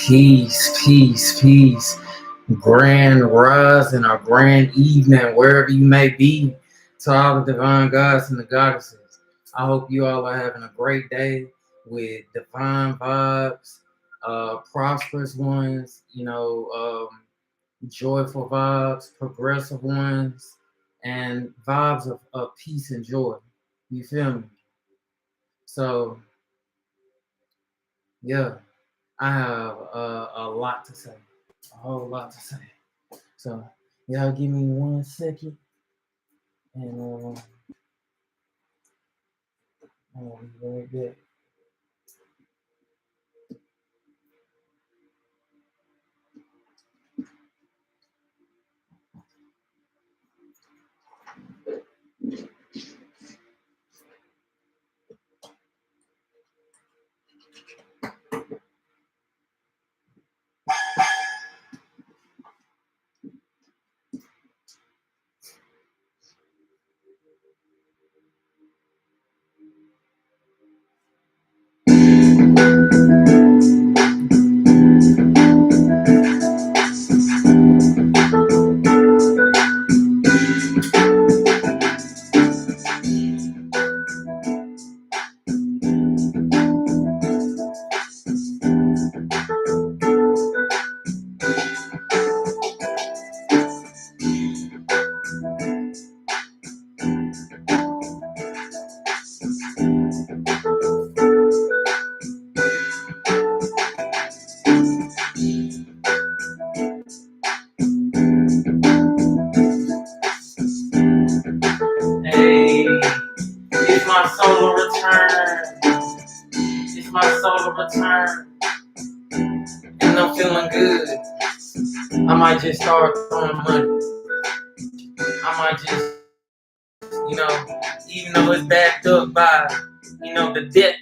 Peace, peace, peace. Grand rising or grand evening, wherever you may be, to all the divine gods and the goddesses. I hope you all are having a great day with divine vibes, prosperous ones, joyful vibes, progressive ones, and vibes of peace and joy. You feel me? So, yeah, I have a lot to say, a whole lot to say. So, y'all give me 1 second, and I'll be right back. Hey, it's my solar return. It's my solar return. And I'm feeling good. I might just start throwing money. I might just, even though it's backed up by, the debt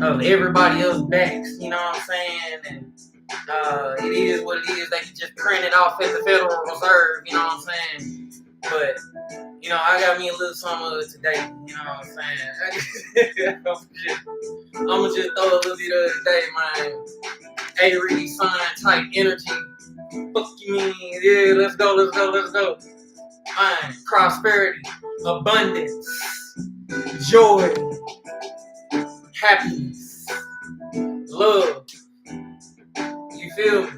of everybody else's backs, you know what I'm saying? And it is what it is. They can just print it off at the Federal Reserve, you know what I'm saying? But, I got me a little something of it today, you know what I'm saying? I'm going to just throw a little bit of it today, man. A-Reed sun type energy. Fuck you mean? Yeah, let's go. Man, prosperity, abundance, joy, happiness, love. You feel me?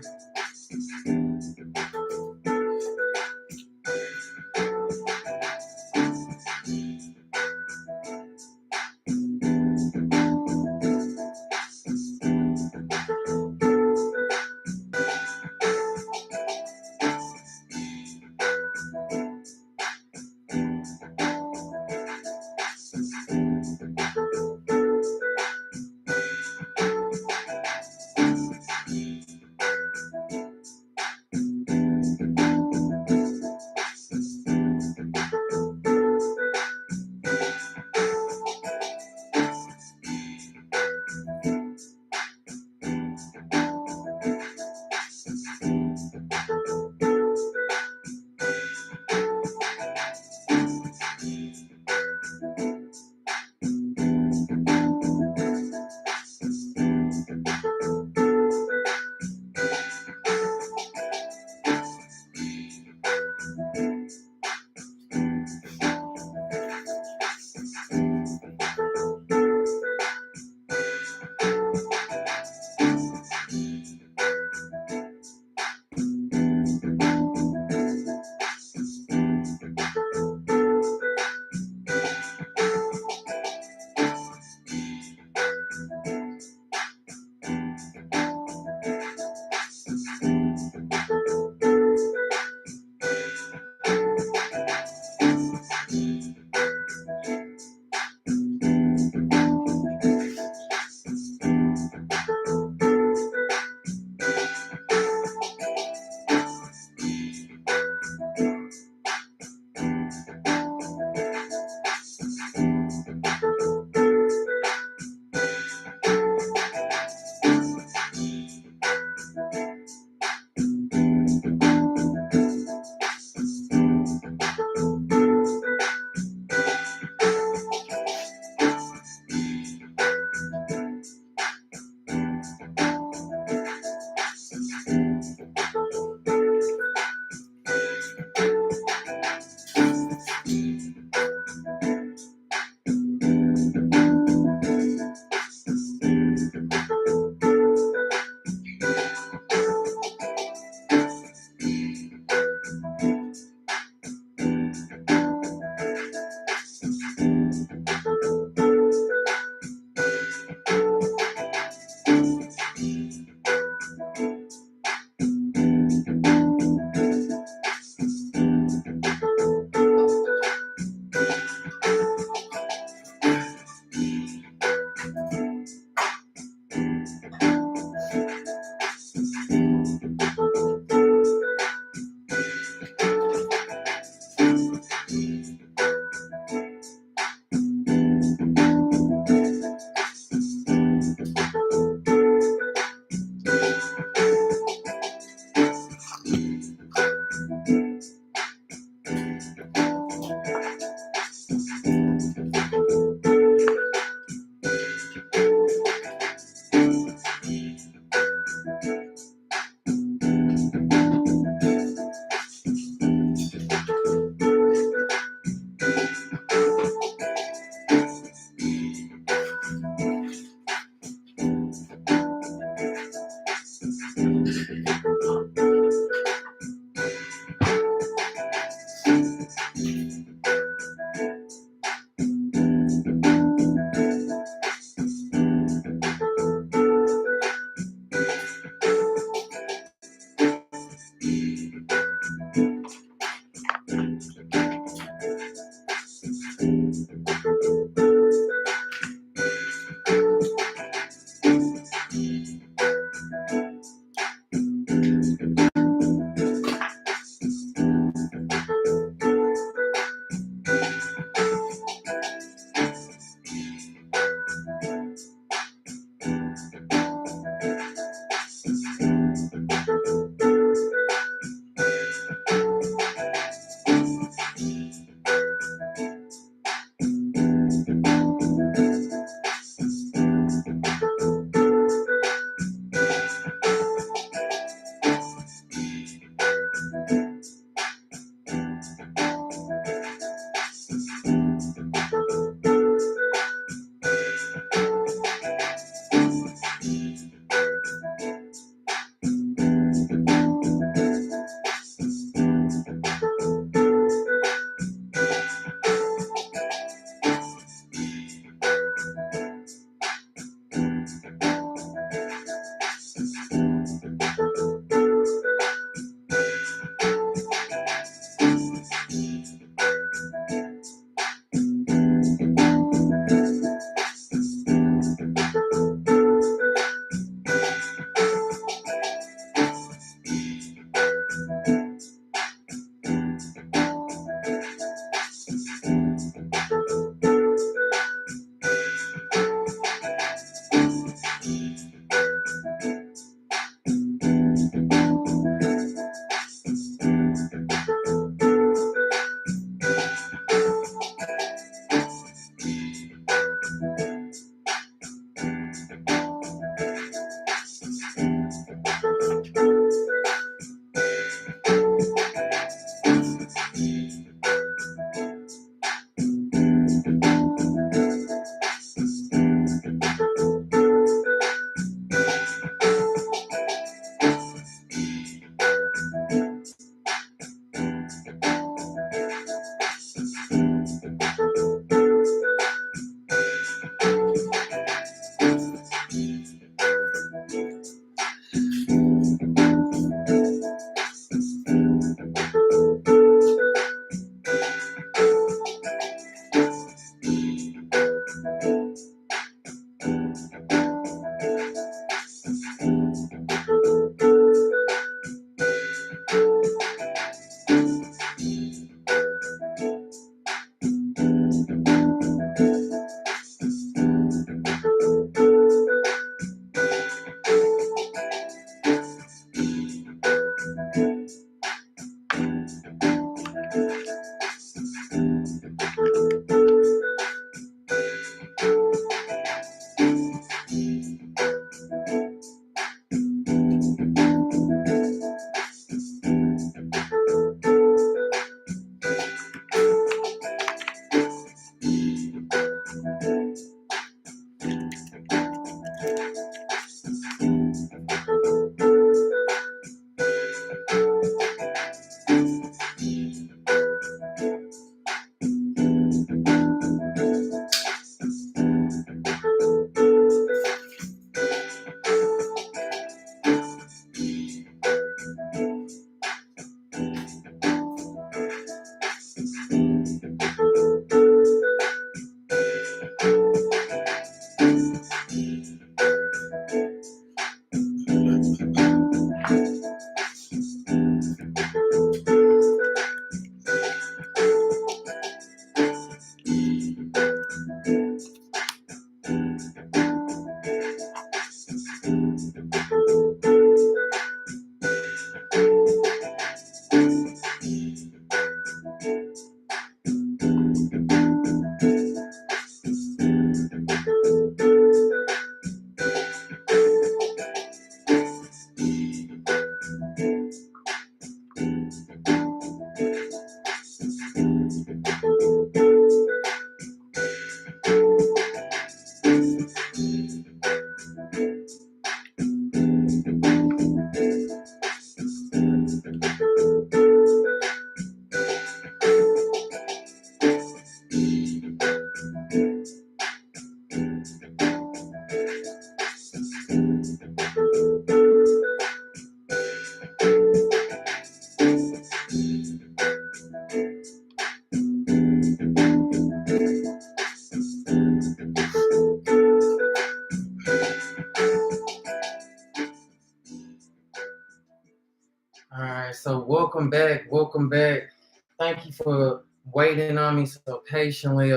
welcome back. Welcome back. Thank you for waiting on me so patiently.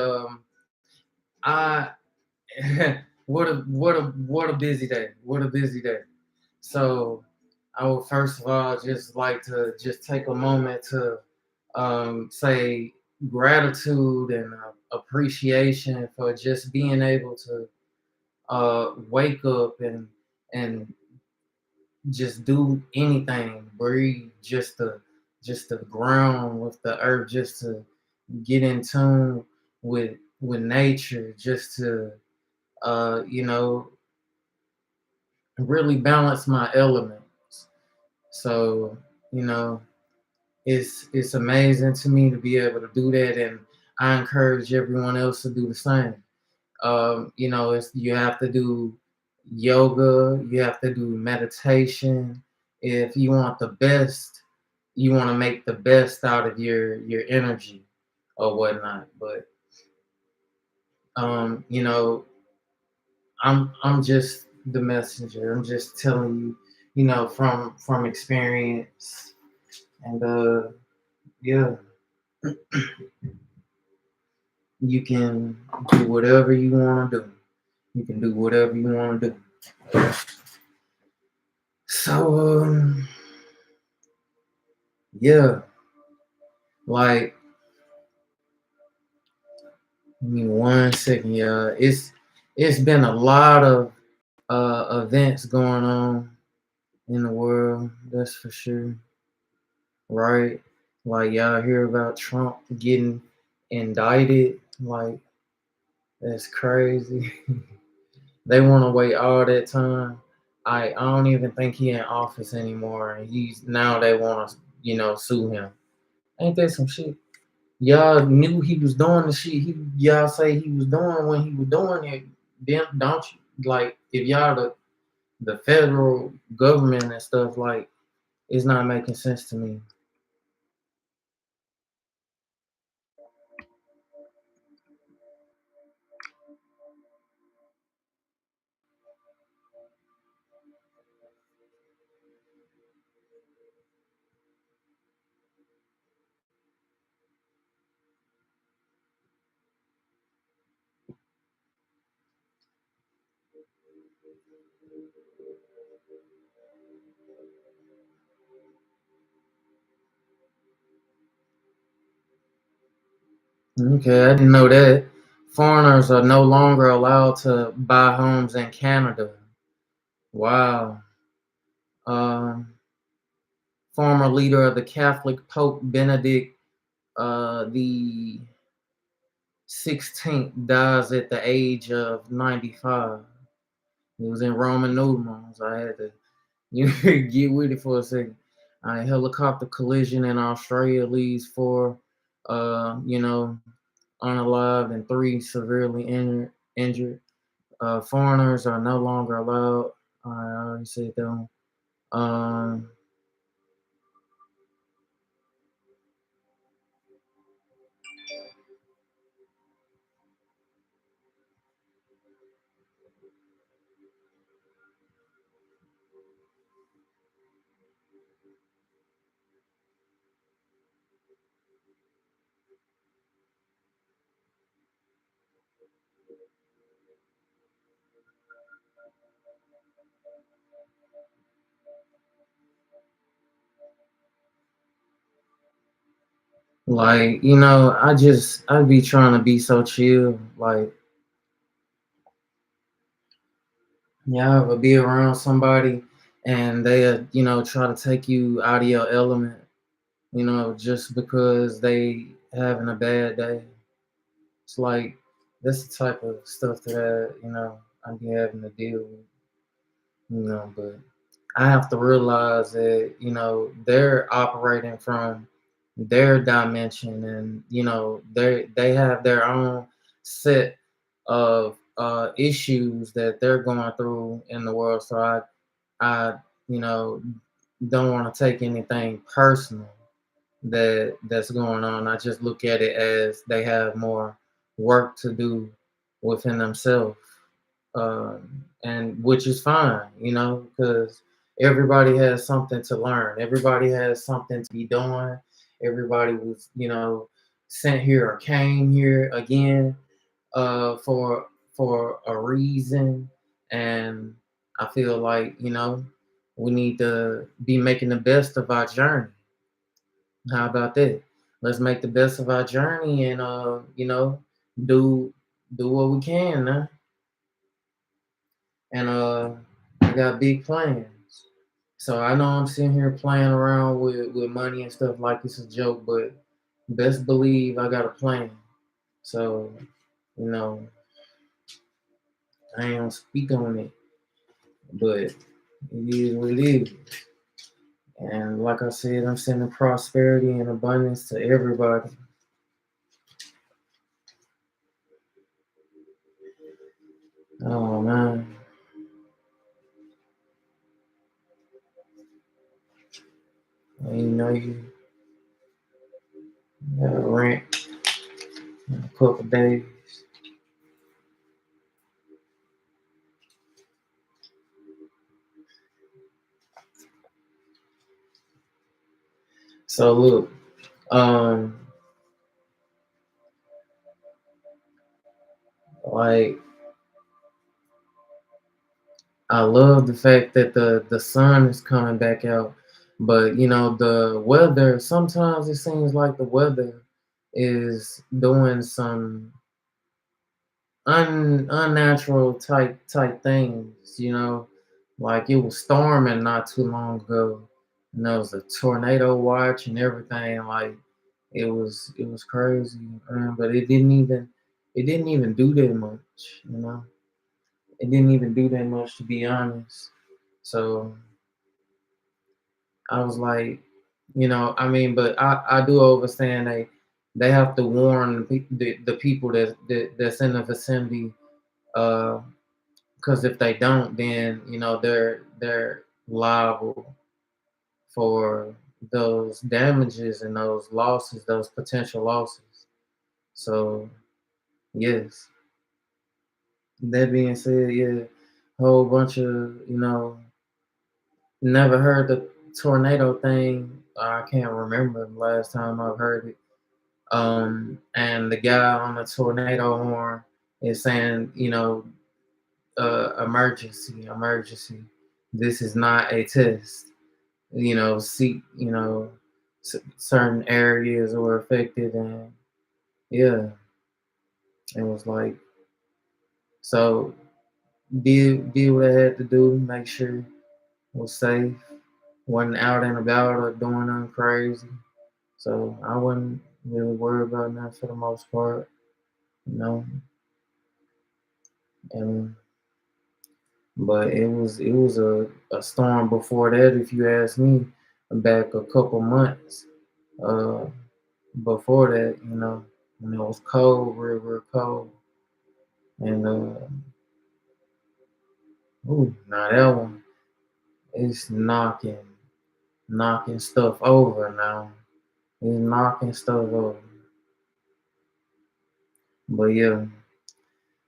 I what a busy day. What a busy day. So I would first of all just like to just take a moment to say gratitude and appreciation for just being able to wake up and just do anything, breathe, just to ground with the earth, just to get in tune with nature, just to you know, really balance my elements. So, you know, it's amazing to me to be able to do that, and I encourage everyone else to do the same. You know, it's you have to do yoga, you have to do meditation. If you want the best, you want to make the best out of your energy or whatnot. But you know, I'm just the messenger. I'm just telling you, you know, from experience. And yeah, you can do whatever you want to do. You can do whatever you want to do. So yeah, like give me 1 second, yeah. It's been a lot of events going on in the world, that's for sure. Right? Like y'all hear about Trump getting indicted, like that's crazy. They want to wait all that time. I don't even think he in office anymore, and he's now they want to sue him. Ain't that some shit? Y'all knew he was doing the shit. Y'all say he was doing when he was doing it. Then don't you like if y'all the federal government and stuff like it's not making sense to me. Okay, I didn't know that. Foreigners are no longer allowed to buy homes in Canada. Wow. Um, Former leader of the Catholic Pope Benedict the 16th dies at the age of 95. He was in Roman numerals. I had to get with it for a second. A helicopter collision in Australia leaves four, unalived and three severely injured. Foreigners are no longer allowed. I already said that one. Um, like, I be trying to be so chill. Like, yeah, ever be around somebody and they, try to take you out of your element, just because they having a bad day. It's like that's the type of stuff that I be having to deal with, but I have to realize that, they're operating from their dimension and, they have their own set of issues that they're going through in the world. So I, you know, don't want to take anything personal that's going on. I just look at it as they have more work to do within themselves, and which is fine, because everybody has something to learn. Everybody has something to be doing. Everybody was, sent here or came here again for a reason. And I feel like, we need to be making the best of our journey. How about that? Let's make the best of our journey and do do what we can, man. And I got big plans. So I know I'm sitting here playing around with money and stuff like it's a joke, but best believe I got a plan. So, you know, I ain't gonna speak on it, but it is what it is. And like I said, I'm sending prosperity and abundance to everybody. Oh man. And you got rent in a couple days. So look, um, like I love the fact that the sun is coming back out, but the weather. Sometimes it seems like the weather is doing some unnatural type things. Like it was storming not too long ago, and there was a tornado watch and everything. Like it was crazy, but it didn't even do that much. It didn't even do that much, to be honest. So I was like, I mean, but I do understand they have to warn the people that's in the vicinity, because if they don't, then they're liable for those damages and those losses, those potential losses. So yes, that being said, yeah, whole bunch of never heard the tornado thing. I can't remember the last time I've heard it. And the guy on the tornado horn is saying, emergency, emergency. This is not a test. See, certain areas were affected, and yeah, it was like so. Did what I had to do, make sure it was safe, wasn't out and about or doing nothing crazy. So I wasn't really worried about that for the most part, you know. And but it was a storm before that, if you ask me, back a couple months uh before that, when it was cold, real, real cold. And now that one is knocking stuff over now. It's knocking stuff over. But yeah,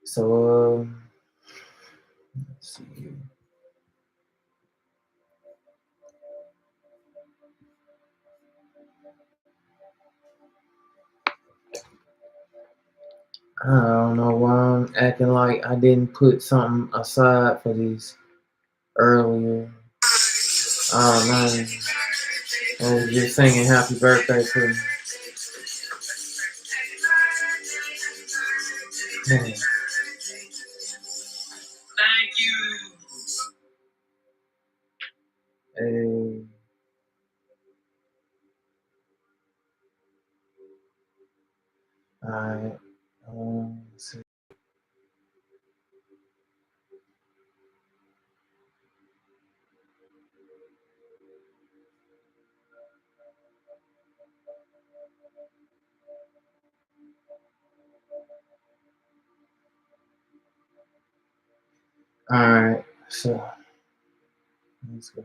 so let's see. I don't know why I'm acting like I didn't put something aside for these earlier. Oh man, I was just singing happy birthday to me. Thank you. Hey, alright. Let's see. Alright, so let's go.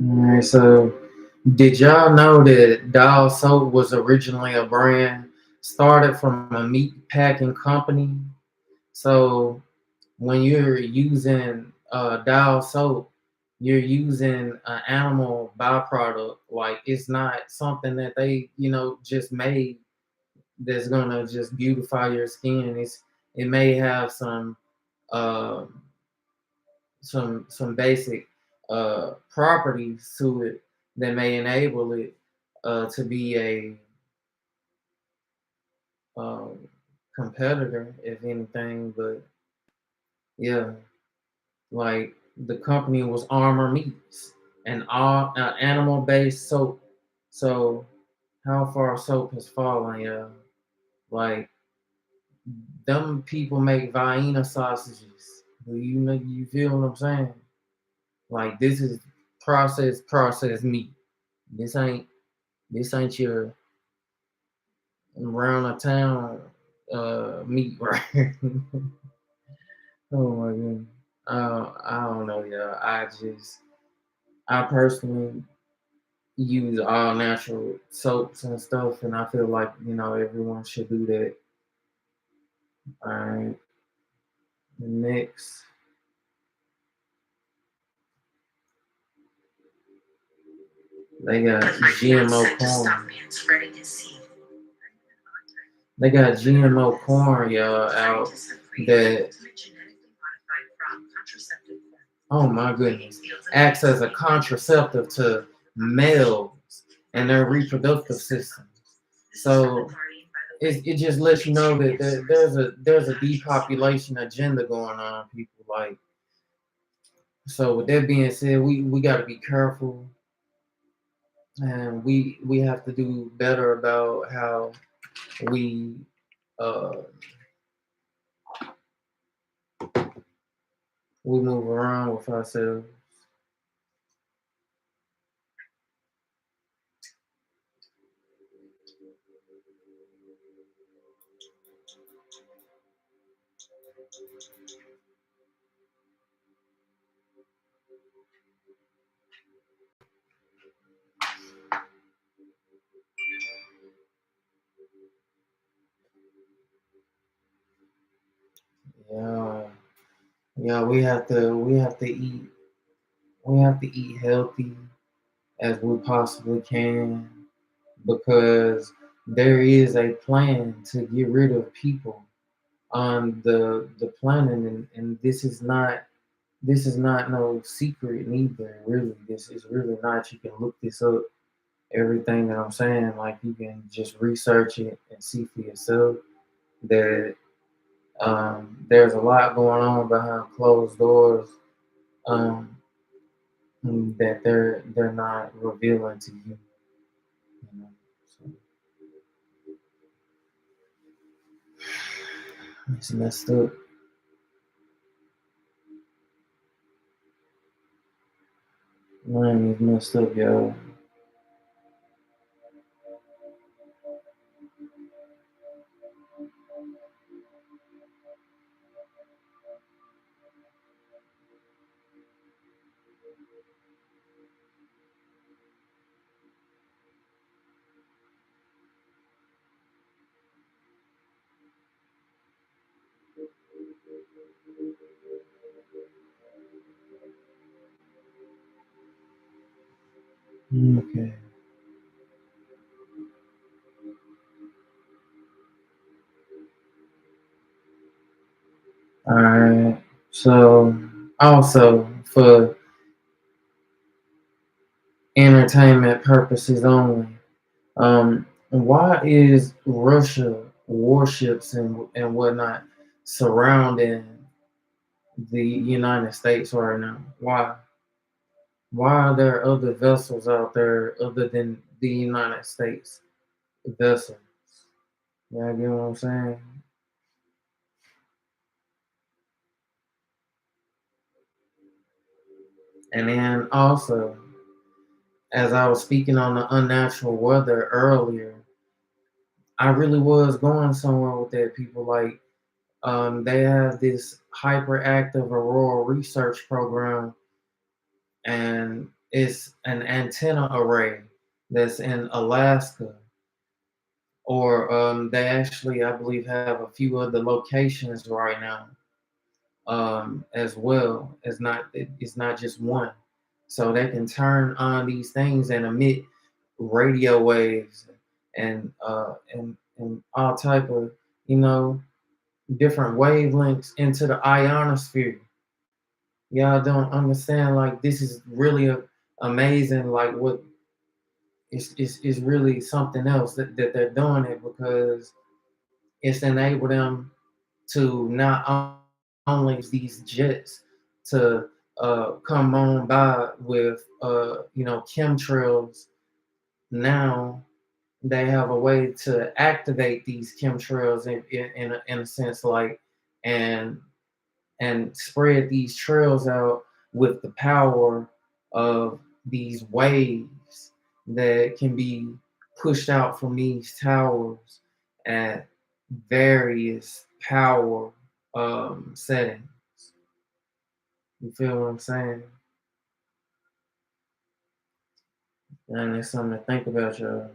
Alright, so did y'all know that Dial Soap was originally a brand started from a meat packing company? So when you're using Dial Soap, you're using an animal byproduct. Like it's not something that they, just made that's gonna just beautify your skin. It may have uh, some basic properties to it that may enable it to be a um, competitor, if anything. But yeah, like the company was Armor Meats, and all animal-based soap. So how far soap has fallen, yeah. Like them people make Vienna sausages. You feel what I'm saying? Like this is processed meat. This ain't this ain't your round of town meat right here. Oh my goodness. I don't know, yeah. I personally use all natural soaps and stuff, and I feel like everyone should do that. All right, next they got GMO corn. They got GMO corn, y'all, out that, oh my goodness, acts as a contraceptive to males and their reproductive systems. So it just lets you know that there's a depopulation agenda going on, people. Like, so with that being said, we got to be careful, and we have to do better about how we uh we move around with ourselves. Yeah, yeah, we have to eat healthy as we possibly can, because there is a plan to get rid of people on the planet, and this is not no secret neither. Really, this is really not. You can look this up. Everything that I'm saying, like, you can just research it and see for yourself that there's a lot going on behind closed doors, um, that they're not revealing to you. You know? So it's messed up. Man, it's messed up, y'all. Okay. All right. So, also for entertainment purposes only, why is Russia warships and whatnot surrounding the United States right now? Why? Why are there other vessels out there other than the United States vessels? Yeah, you know what I'm saying? And then also, as I was speaking on the unnatural weather earlier, I really was going somewhere with that. People, like, they have this hyperactive aurora research program, and it's an antenna array that's in Alaska, or they actually, I believe, have a few other locations right now, as well. It's not just one, so they can turn on these things and emit radio waves and all type of, you know, different wavelengths into the ionosphere. Y'all don't understand, like, this is really amazing, like what is really something else that they're doing it, because it's enabled them to not only these jets to come on by with chemtrails. Now they have a way to activate these chemtrails in a sense, like, and spread these trails out with the power of these waves that can be pushed out from these towers at various power settings. You feel what I'm saying? And it's something to think about, y'all.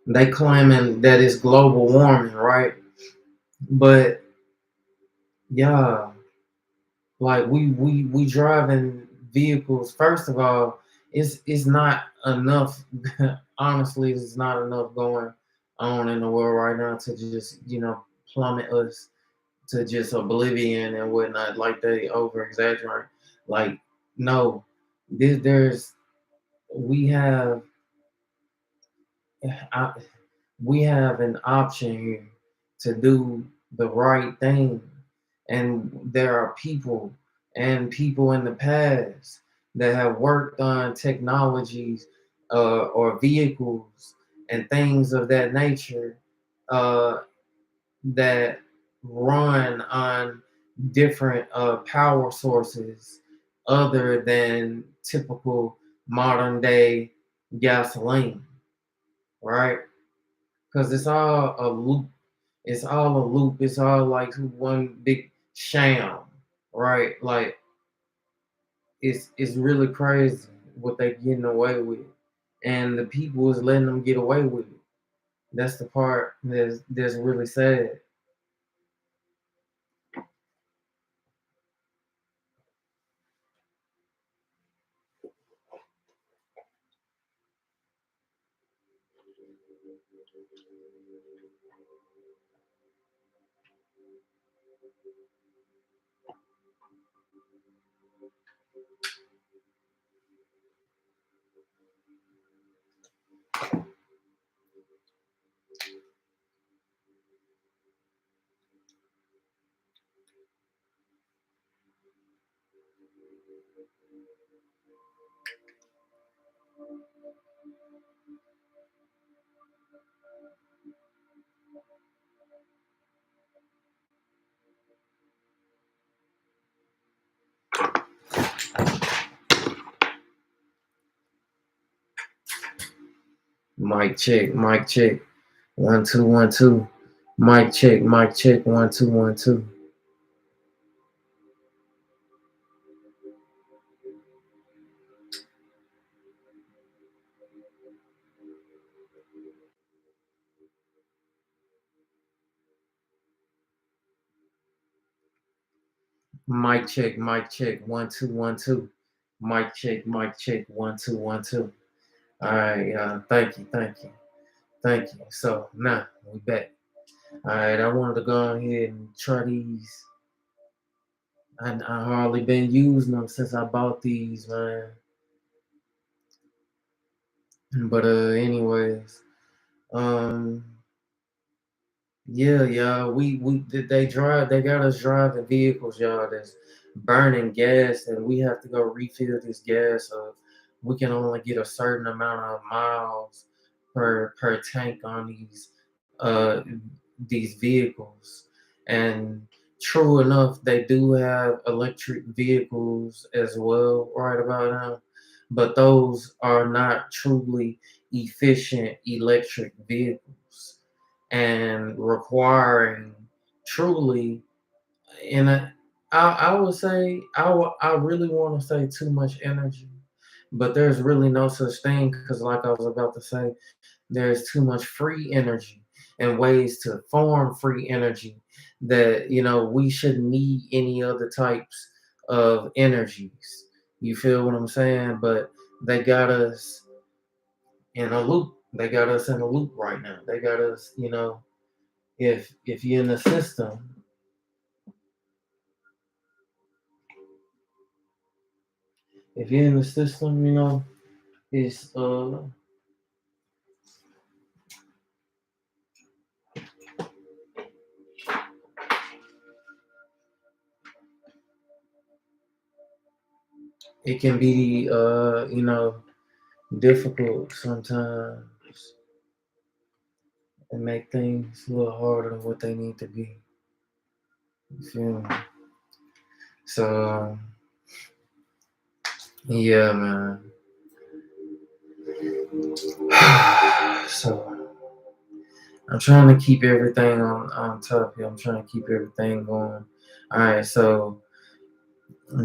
They claiming that it's global warming, right? But yeah, like we driving vehicles. First of all, it's not enough. Honestly, it's not enough going on in the world right now to just plummet us to just oblivion and whatnot. Like, they over exaggerate. Like, no, there's we have I, we have an option here to do the right thing. And there are people in the past that have worked on technologies, or vehicles and things of that nature, uh, that run on different power sources other than typical modern day gasoline, right? Because it's all a loop. It's all a loop. It's all like one big sham, right? Like, it's really crazy what they getting away with, and the people is letting them get away with it. That's the part that's really sad. Mic check, mic check. 1 2 1 2. Mic check. 1 2 1 2. Mic check, mic check. 1 2 1 2. Mic check, mic check. 1 2 1 2. All right, thank you, thank you, thank you. So now we back. All right, I wanted to go ahead and try these. I hardly been using them since I bought these, man. But anyways, um, yeah, y'all, they got us driving vehicles, y'all, that's burning gas, and we have to go refill this gas. So we can only get a certain amount of miles per tank on uh these vehicles. And true enough, they do have electric vehicles as well right about now, but those are not truly efficient electric vehicles, and requiring truly And I would say I really want to say too much energy, but there's really no such thing because, like I was about to say, there's too much free energy and ways to form free energy that we shouldn't need any other types of energies. You feel what I'm saying? But they got us in a loop. They got us in a loop right now. They got us, if you're in the system, if you're in the system, it's it can be difficult sometimes and make things a little harder than what they need to be. You feel me? So yeah, man. So I'm trying to keep everything on top here. I'm trying to keep everything going. All right, so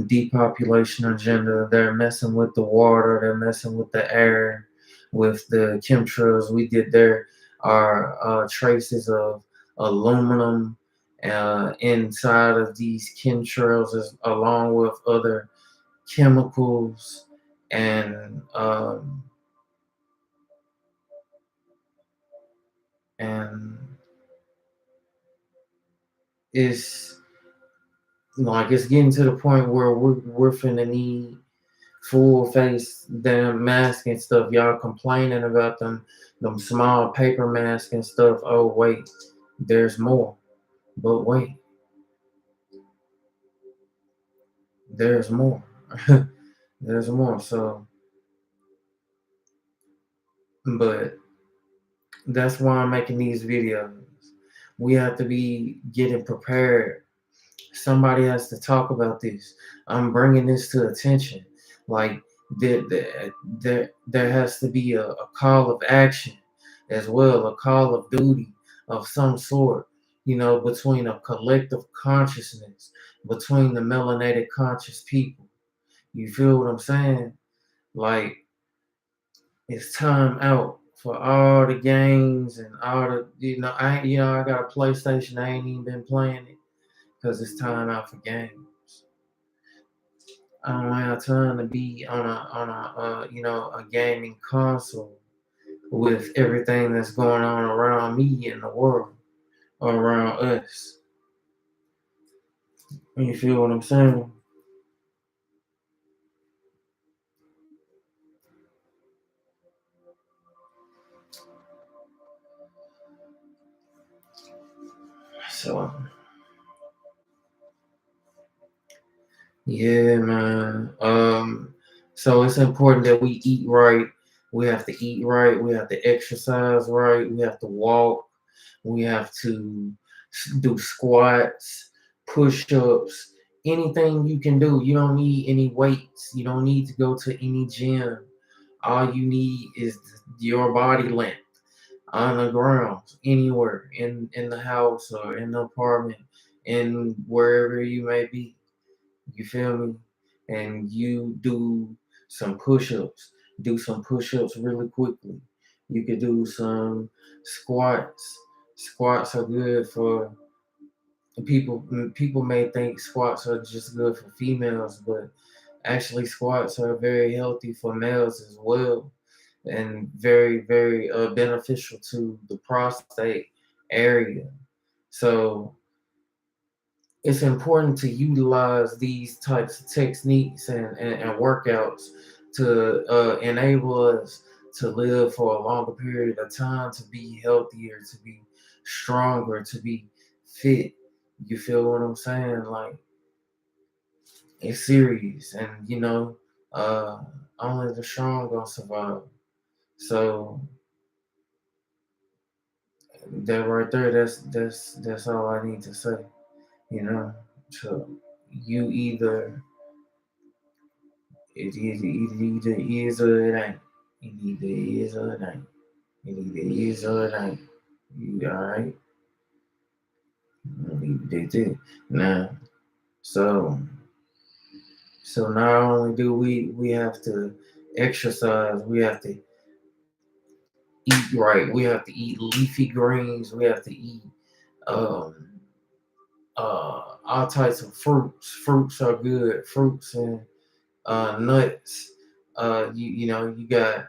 depopulation agenda. They're messing with the water. They're messing with the air, with the chemtrails. We did there are traces of aluminum inside of these chemtrails, along with other chemicals and it's like it's getting to the point where we're finna need full face damn mask and stuff. Y'all complaining about them small paper masks and stuff. Oh wait, there's more. But wait, there's more. There's more. So, but that's why I'm making these videos. We have to be getting prepared. Somebody has to talk about this. I'm bringing this to attention. Like there has to be a call of action as well, a call of duty of some sort, between a collective consciousness, between the melanated conscious people. You feel what I'm saying? Like it's time out for all the games and all the I got a PlayStation. I ain't even been playing it because it's time out for games. I don't have time to be on a gaming console with everything that's going on around me in the world or around us. You feel what I'm saying? So yeah, man. So it's important that we eat right. We have to eat right. We have to exercise right. We have to walk. We have to do squats, push-ups, anything you can do. You don't need any weights. You don't need to go to any gym. All you need is your body length on the ground, anywhere in the house or in the apartment, in wherever you may be. You feel me? And you do some push-ups. Do some push-ups really quickly. You could do some squats. Squats are good for people. People may think squats are just good for females, but actually squats are very healthy for males as well, and very, very beneficial to the prostate area. So it's important to utilize these types of techniques and workouts to enable us to live for a longer period of time, to be healthier, to be stronger, to be fit. You feel what I'm saying? Like it's serious, and only the strong gonna survive. So that right there, that's all I need to say. You know, so you either is or it ain't. It either is or it ain't. It either is or it ain't. You alright? Now, so not only do we have to exercise, we have to eat right. We have to eat leafy greens. We have to eat um, all types of fruits. Fruits are good. Fruits and nuts. You got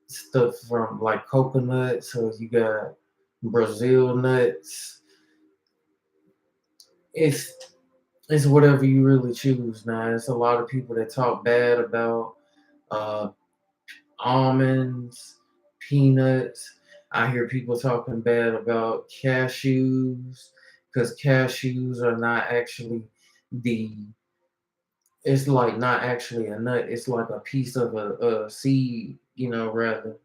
stuff from like coconuts. So you got Brazil nuts. It's it's whatever you really choose. Now, it's a lot of people that talk bad about uh, almonds, peanuts. I hear people talking bad about cashews because cashews are not actually the. It's like not actually a nut. It's like a piece of a seed, rather.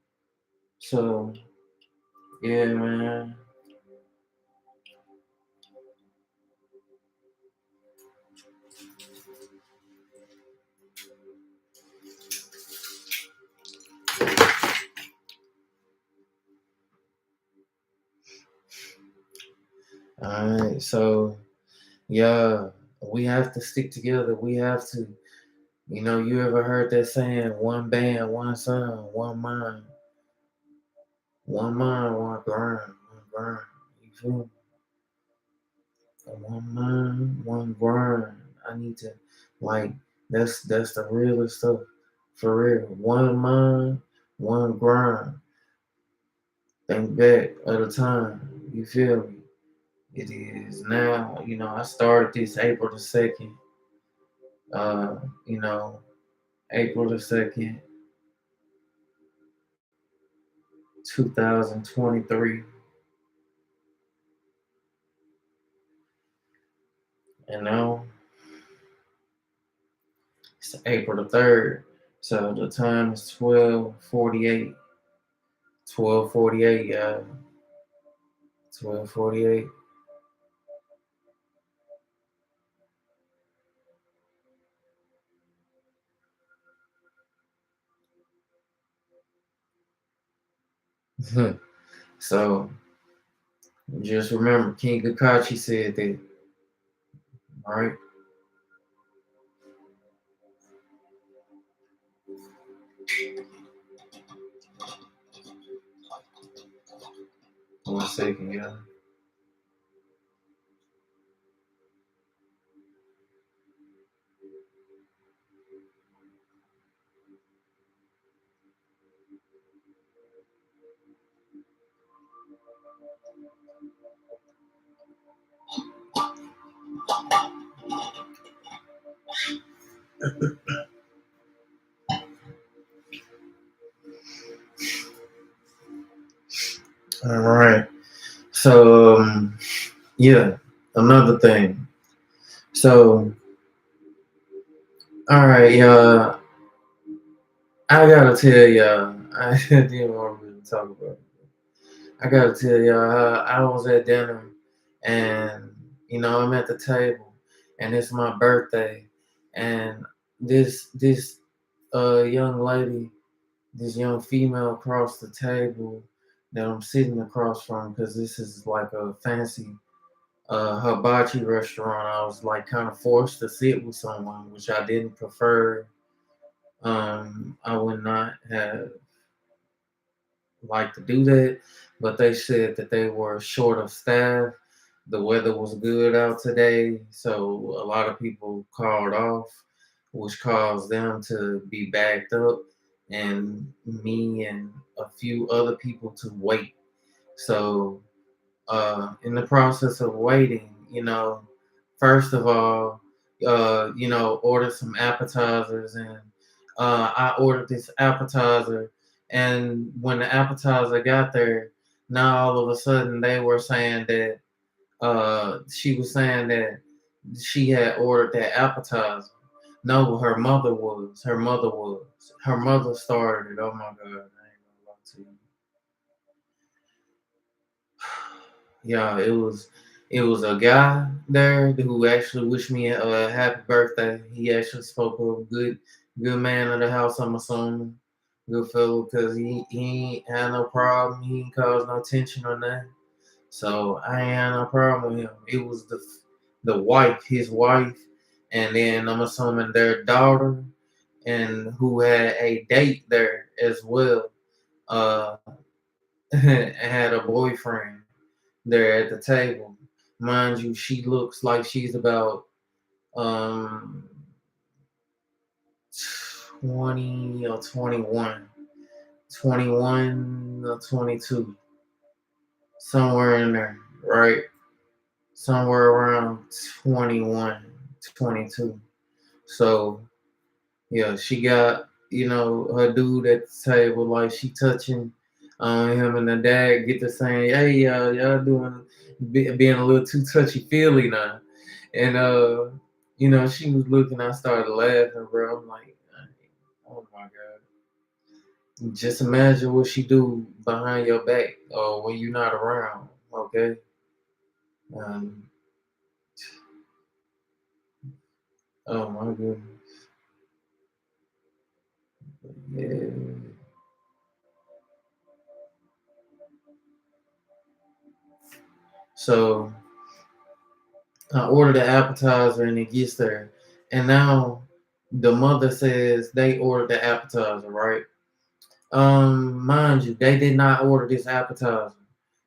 So yeah, man. All right. So yeah, we have to stick together. We have to. You ever heard that saying, one band, one sound, one mind, one grind, one grind. You feel me? One mind, one grind. I need to, like, that's the realest stuff, for real. One mind, one grind. Think back at a time. You feel me? It is now. I started this April the 2nd. Uh, you know, April the 2nd, 2023. And now it's April the 3rd. So the time is 12:48. 12:48, yeah. 12:48. So just remember, King Kakashi said that. All right. One second, yeah. All right. So yeah, another thing. So all right, y'all. I gotta tell y'all. I didn't want to really talk about it. I gotta tell y'all, I was at dinner, and I'm at the table, and it's my birthday, and this young lady, this young female across the table that I'm sitting across from, because this is like a fancy hibachi restaurant. I was like kind of forced to sit with someone, which I didn't prefer. I would not have like to do that, but they said that they were short of staff. The weather was good out today, so a lot of people called off, which caused them to be backed up, and me and a few other people to wait. So, in the process of waiting, first of all, order some appetizers, and I ordered this appetizer, and when the appetizer got there, now all of a sudden they were saying that she was saying that she had ordered that appetizer. No, her mother was. Her mother was. Her mother started it. Oh my God, I ain't gonna lie to you. Yeah, it was a guy there who actually wished me a happy birthday. He actually spoke of a good man of the house, I'm assuming. Good fellow, because he ain't had no problem. He ain't caused no tension or nothing. So I ain't had no problem with him. It was the wife, his wife, and then I'm assuming their daughter, and who had a date there as well. Uh, had a boyfriend there at the table. Mind you, she looks like she's about um 20 or 21. 21 or 22. Somewhere in there, right? Somewhere around 21, 22. So yeah, she got, her dude at the table, like she touching him, and the dad get to saying, "Hey, y'all doing being a little too touchy feely now," and she was looking. I started laughing, bro. I'm like, oh my god. Just imagine what she do behind your back or when you're not around. Okay. Um. Oh my goodness. Yeah. So I ordered the appetizer and it gets there. And now the mother says they ordered the appetizer, right? Mind you, they did not order this appetizer.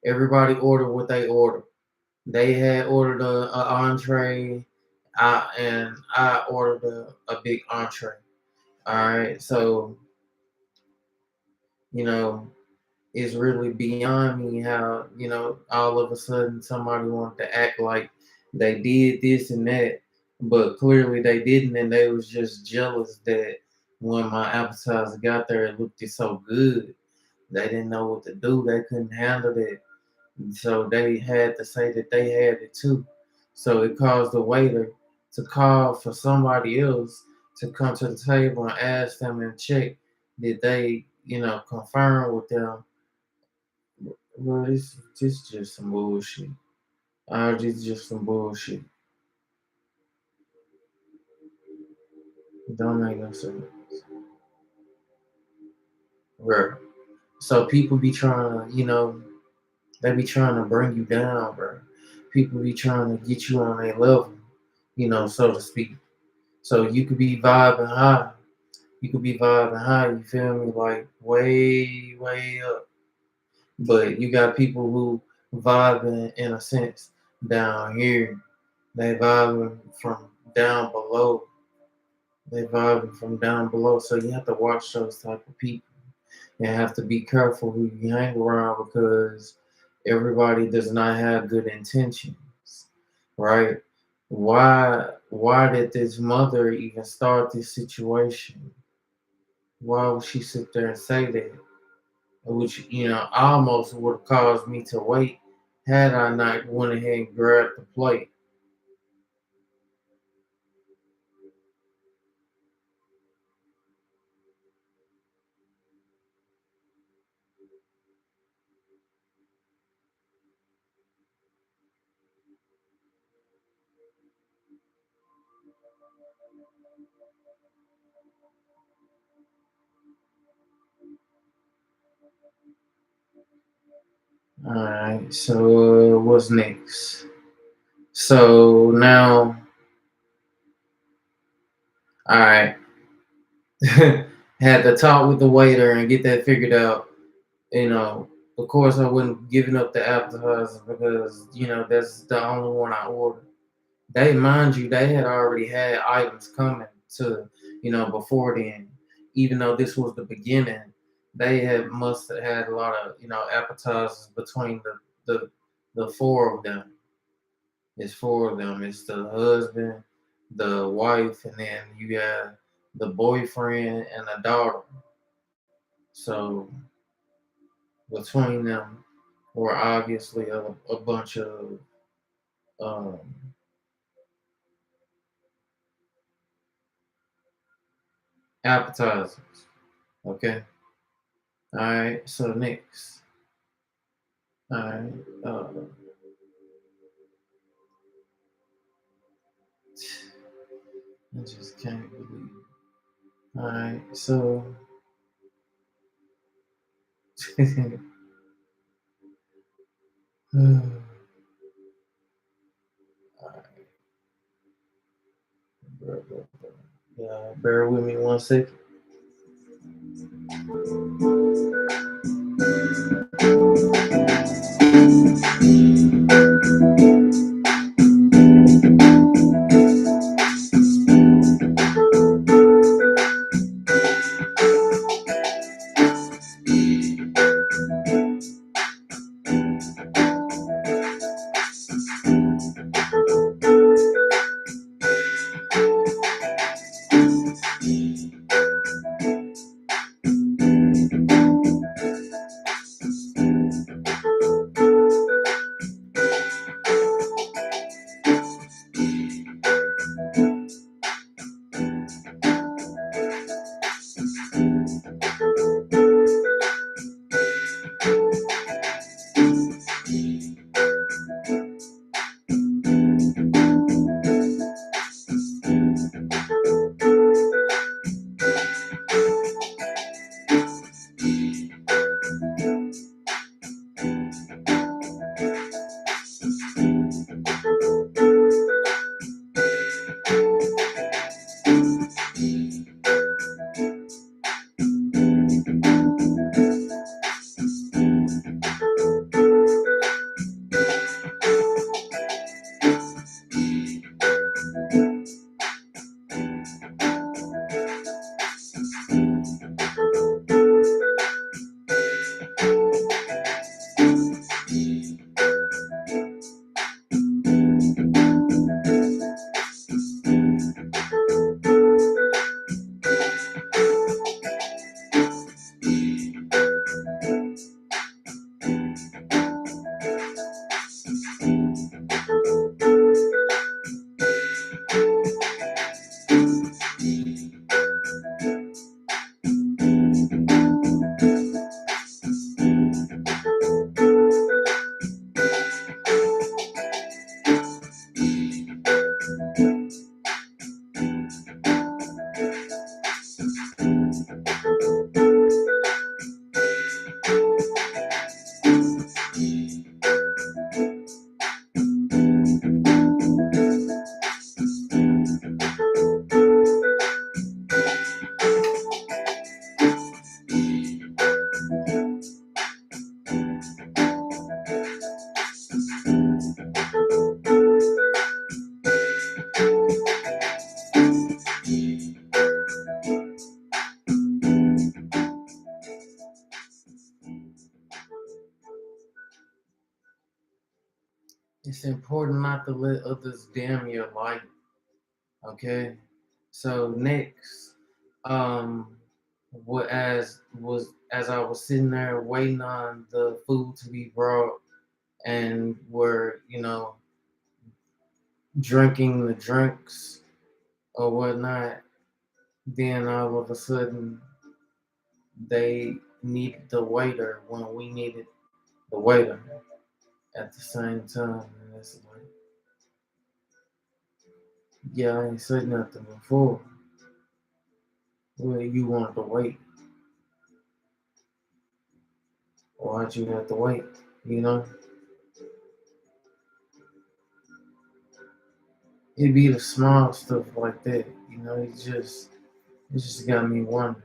Everybody ordered what they ordered. They had ordered a entree, and I ordered a big entree. All right, so you know, it's really beyond me how, all of a sudden somebody wanted to act like they did this and that, but clearly they didn't, and they was just jealous that when my appetizer got there, it looked so good. They didn't know what to do. They couldn't handle it. So they had to say that they had it too. So it caused the waiter to call for somebody else to come to the table and ask them and check did they, confirm with them. Well, this just some bullshit. This is just some bullshit. It don't make no sense. Bro. So people be trying to, they be trying to bring you down, bro. People be trying to get you on their level, so to speak. So you could be vibing high. You could be vibing high, you feel me? Like way, way up. But you got people who vibing in a sense down here. They vibing from down below. They vibing from down below. So you have to watch those type of people. You have to be careful who you hang around because everybody does not have good intentions. Right? Why did this mother even start this situation? Why would she sit there and say that? Which, almost would have caused me to wait had I not went ahead and grabbed the plate. Alright, so what's next? So now, alright, had to talk with the waiter and get that figured out. You know, of course, I wasn't giving up the appetizer because, that's the only one I ordered. Mind you, they had already had items coming to, before then. Even though this was the beginning, they must have had a lot of, appetizers between the four of them. It's four of them. It's the husband, the wife, and then you got the boyfriend and the daughter. So between them were obviously a bunch of um, appetizers. Okay. All right. So next. All right. I just can't believe it. All right. So Yeah, bear with me 1 second. It's important not to let others dim your light. Okay. So next, what as I was sitting there waiting on the food to be brought, and were drinking the drinks or whatnot, then all of a sudden they needed the waiter when we needed the waiter at the same time. And it's like, yeah, I ain't said nothing before. Well, you wanted to wait. Why'd you have to wait? You know? It be the small stuff like that. It just got me wondering.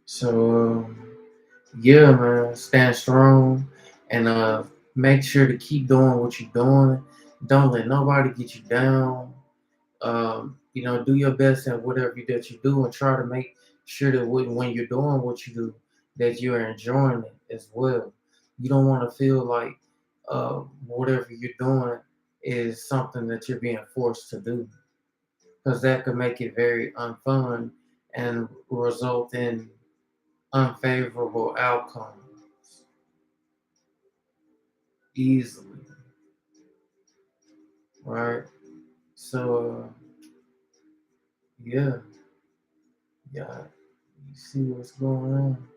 So yeah, man, stand strong and make sure to keep doing what you're doing. Don't let nobody get you down. Do your best at whatever that you do, and try to make sure that when you're doing what you do, that you're enjoying it as well. You don't want to feel like whatever you're doing is something that you're being forced to do, because that could make it very unfun and result in unfavorable outcomes easily, right? So, yeah, yeah, you see what's going on.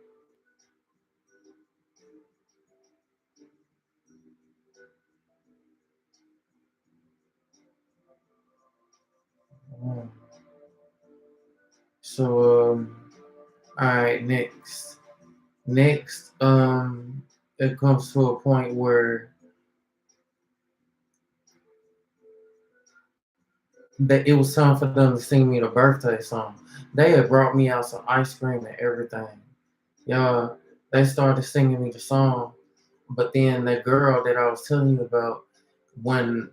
Mm. So, all right, next. Next, it comes to a point where that it was time for them to sing me the birthday song. They had brought me out some ice cream and everything. Y'all, they started singing me the song, but then that girl that I was telling you about, when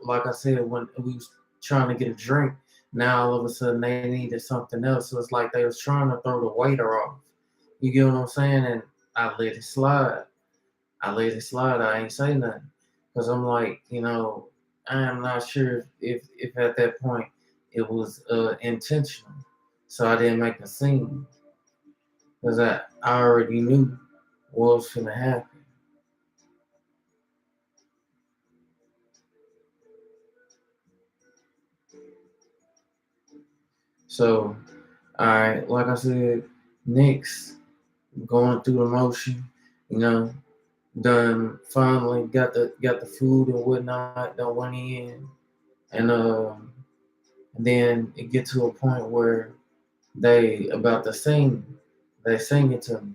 like I said, when we was trying to get a drink, now all of a sudden they needed something else. So it's like they was trying to throw the waiter off. You get what I'm saying? And I let it slide. I let it slide. I ain't say nothing because I'm like, I am not sure if at that point it was intentional. So I didn't make a scene because I already knew what was gonna happen. So, all right, like I said, next going through the motion, you know, done finally got the food and whatnot, done went in, and then it get to a point where they about to sing, they sing it to me.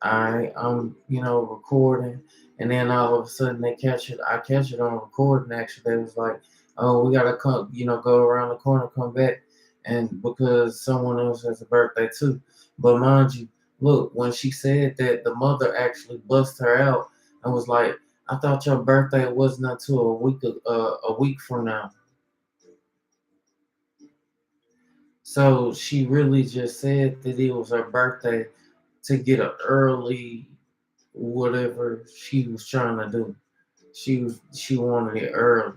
I'm recording, and then all of a sudden they catch it. I catch it on recording. Actually, they was like, "Oh, we gotta come, go around the corner, come back," and because someone else has a birthday too. But mind you, look, when she said that, the mother actually bust her out and was like, "I thought your birthday wasn't until a week from now." So she really just said that it was her birthday to get an early whatever she was trying to do. She wanted it early.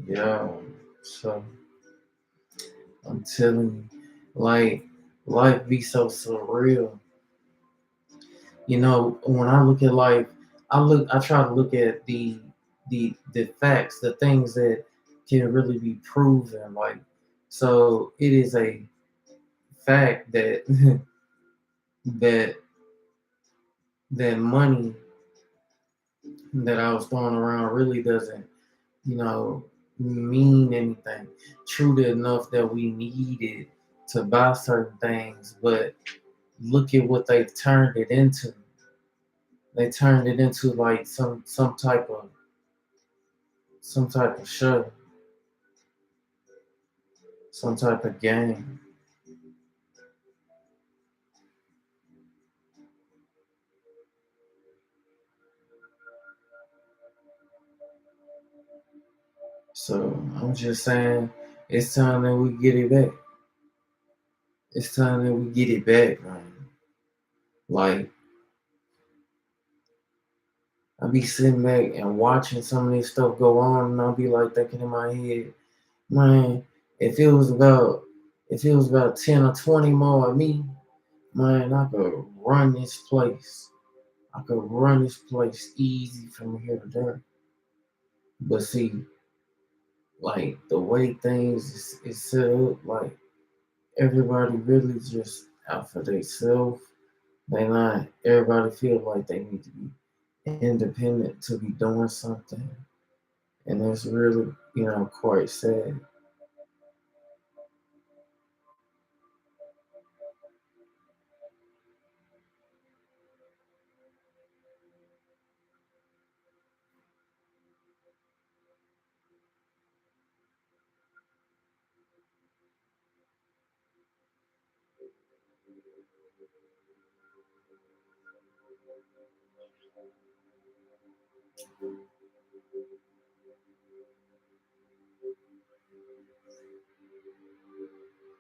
Yeah. So I'm telling you, like, life be so surreal. When I look at life, I try to look at the facts, the things that can really be proven. Like, so it is a fact that that that money that I was throwing around really doesn't, you know, mean anything. True enough that we needed to buy certain things, but look at what they turned it into. They turned it into like some type of show, some type of game. So I'm just saying, it's time that we get it back. It's time that we get it back, man. Like, I be sitting back and watching some of this stuff go on, and I'll be like thinking in my head, man, if it was about if it was about 10 or 20 more of me, man, I could run this place. I could run this place easy from here to there. But see, like the way things is set up, like everybody really just out for themselves. They not everybody feel like they need to be independent to be doing something. And that's really, quite sad.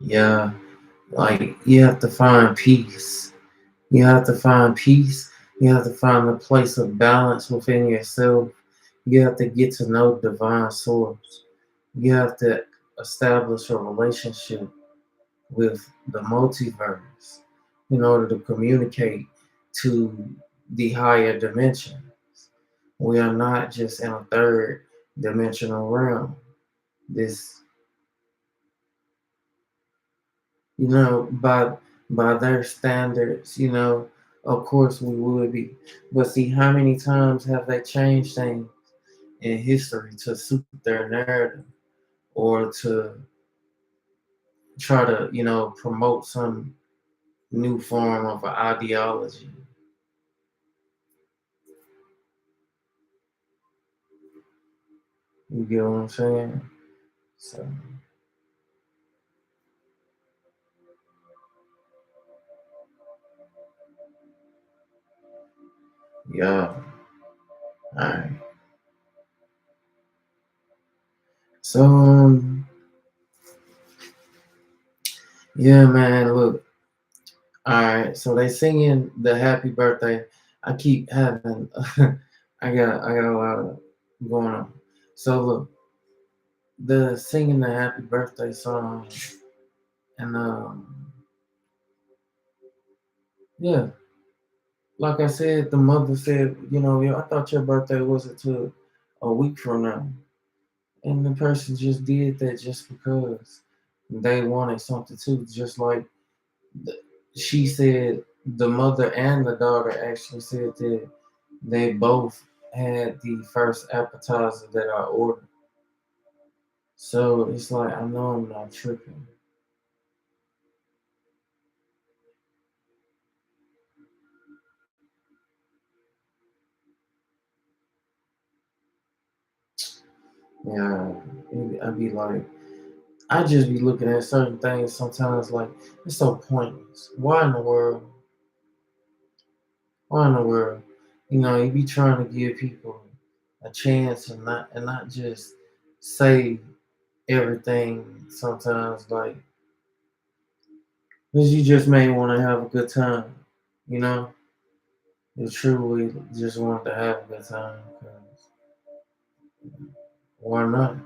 Yeah, like you have to find peace. You have to find peace. You have to find a place of balance within yourself. You have to get to know divine source. You have to establish a relationship with the multiverse in order to communicate to the higher dimension. We are not just in a third dimensional realm. this, by their standards, of course we would be. But see, how many times have they changed things in history to suit their narrative or to try to, promote some new form of an ideology? You get what I'm saying? So, yeah. All right. So, yeah, man. Look. All right. So they singing the happy birthday. I keep having. I got a lot of going on. So look, the singing the happy birthday song, and yeah, like I said, the mother said, I thought your birthday was until a week from now. And the person just did that just because they wanted something too. Just like the, she said, the mother and the daughter actually said that they both had the first appetizer that I ordered. So it's like, I know I'm not tripping. Yeah, I'd be like, I just be looking at certain things sometimes like it's so pointless. Why in the world? Why in the world? You be trying to give people a chance and not just say everything sometimes like because you just may want to have a good time. You know, you truly just want to have a good time. 'Cause why not?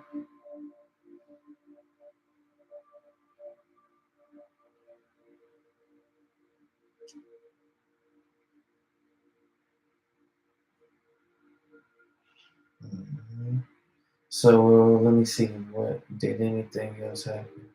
hmm So let me see. What did anything else happen?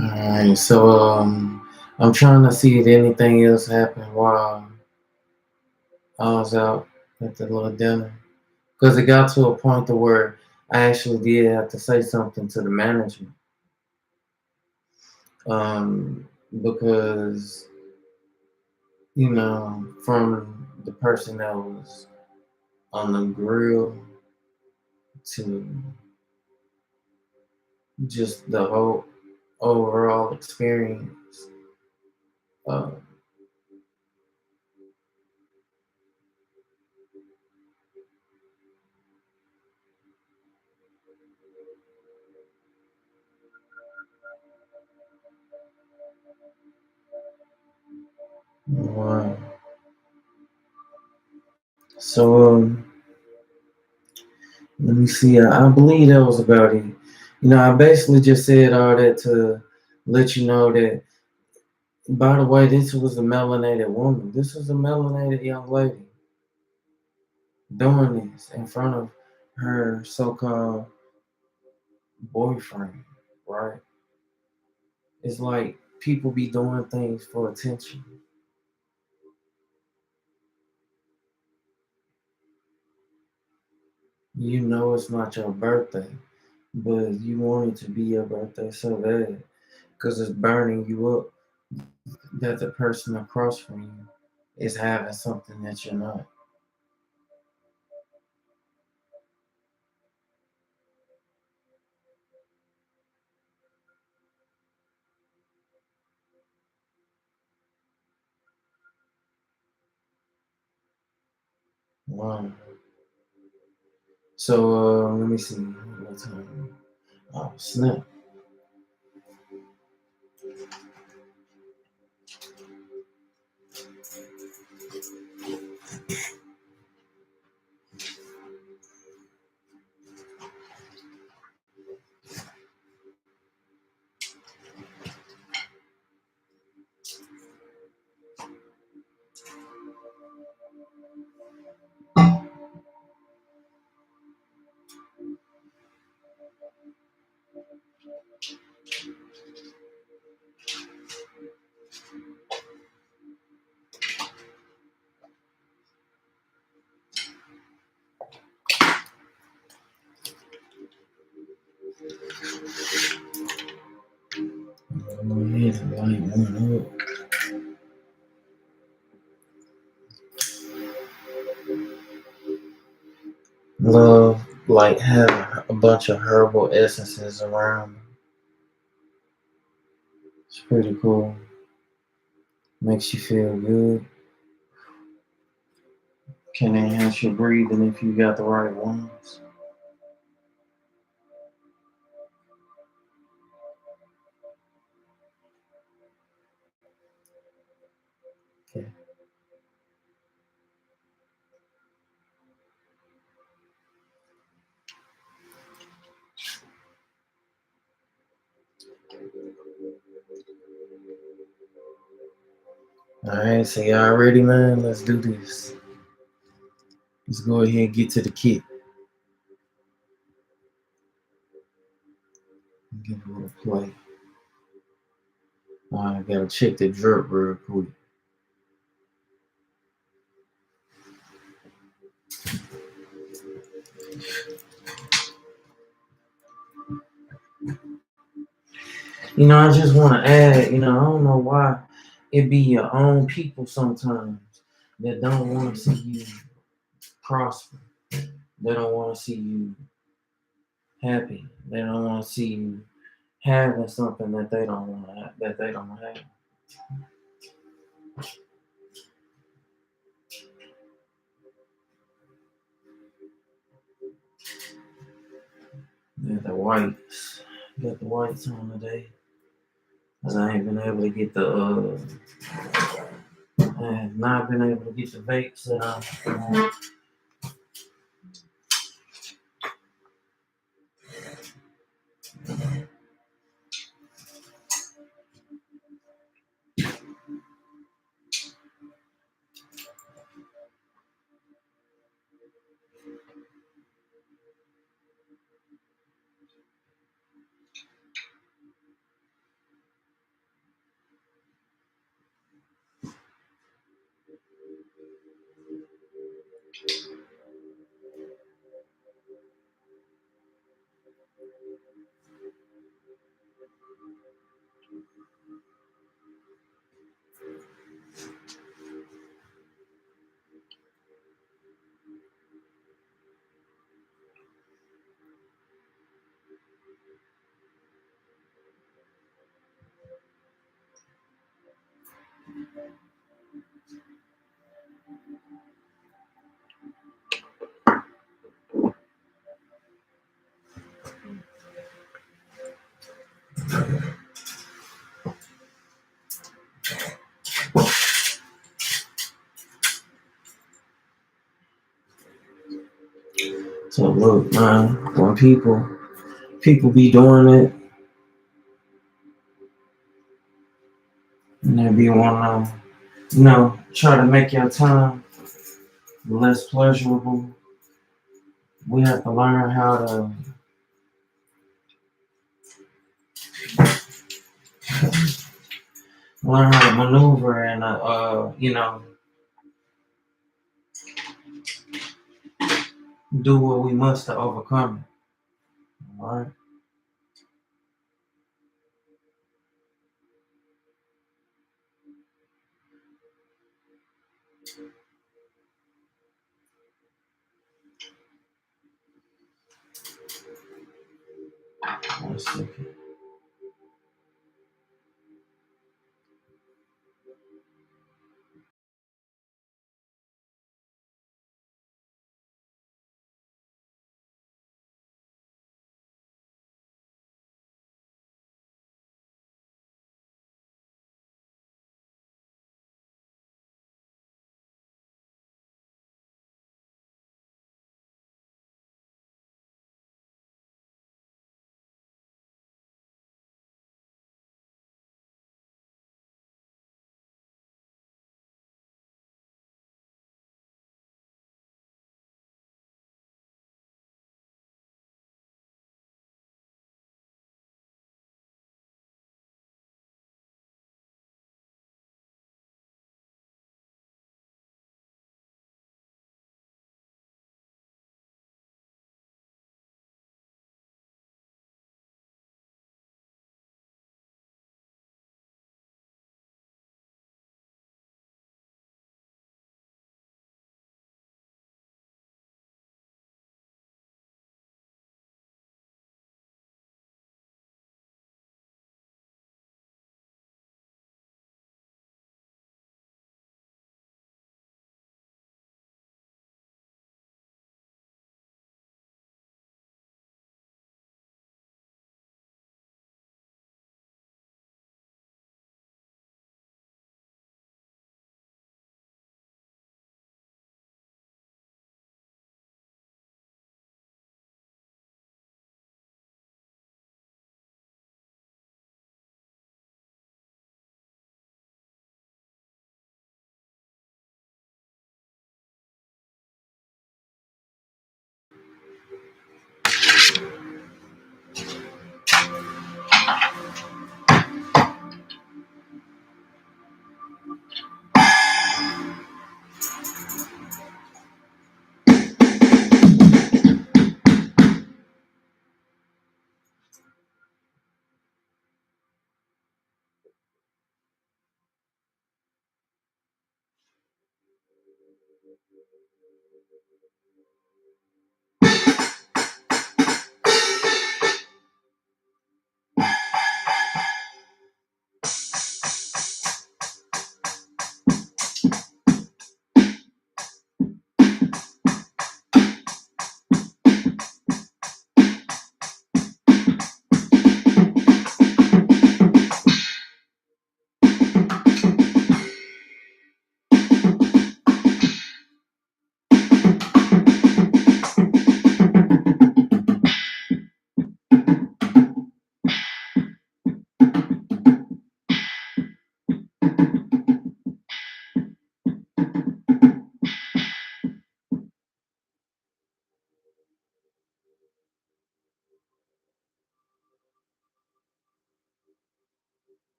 Alright, so I'm trying to see if anything else happened while I was out at the little dinner. Because it got to a point to where I actually did have to say something to the management. Because, from the person that was on the grill to just the whole overall experience. Uh, wow. So, let me see. I believe that was about it. I basically just said all that to let you know that, by the way, this was a melanated woman. This was a melanated young lady doing this in front of her so called boyfriend, right? It's like people be doing things for attention. You know it's not your birthday, but you want it to be your birthday so bad because it's burning you up that the person across from you is having something that you're not. Wow. So let me see what time. Oh, snap. Love, like, having a bunch of herbal essences around. It's pretty cool. Makes you feel good. Can enhance your breathing if you got the right ones. Okay. Alright, so y'all ready, man? Let's do this. Let's go ahead and get to the kit. Give it a little play. I gotta check the drip real quick. I just want to add, I don't know why it be your own people sometimes that don't want to see you prosper. They don't want to see you happy. They don't want to see you having something that they don't want to have, that they don't have. Got the whites. Got the whites on today. Cause I ain't been able to get I have not been able to get the vapes that I want. So look, man, when people be doing it, and they be wanting to, try to make your time less pleasurable, we have to learn how to maneuver and do what we must to overcome it. All right. One second.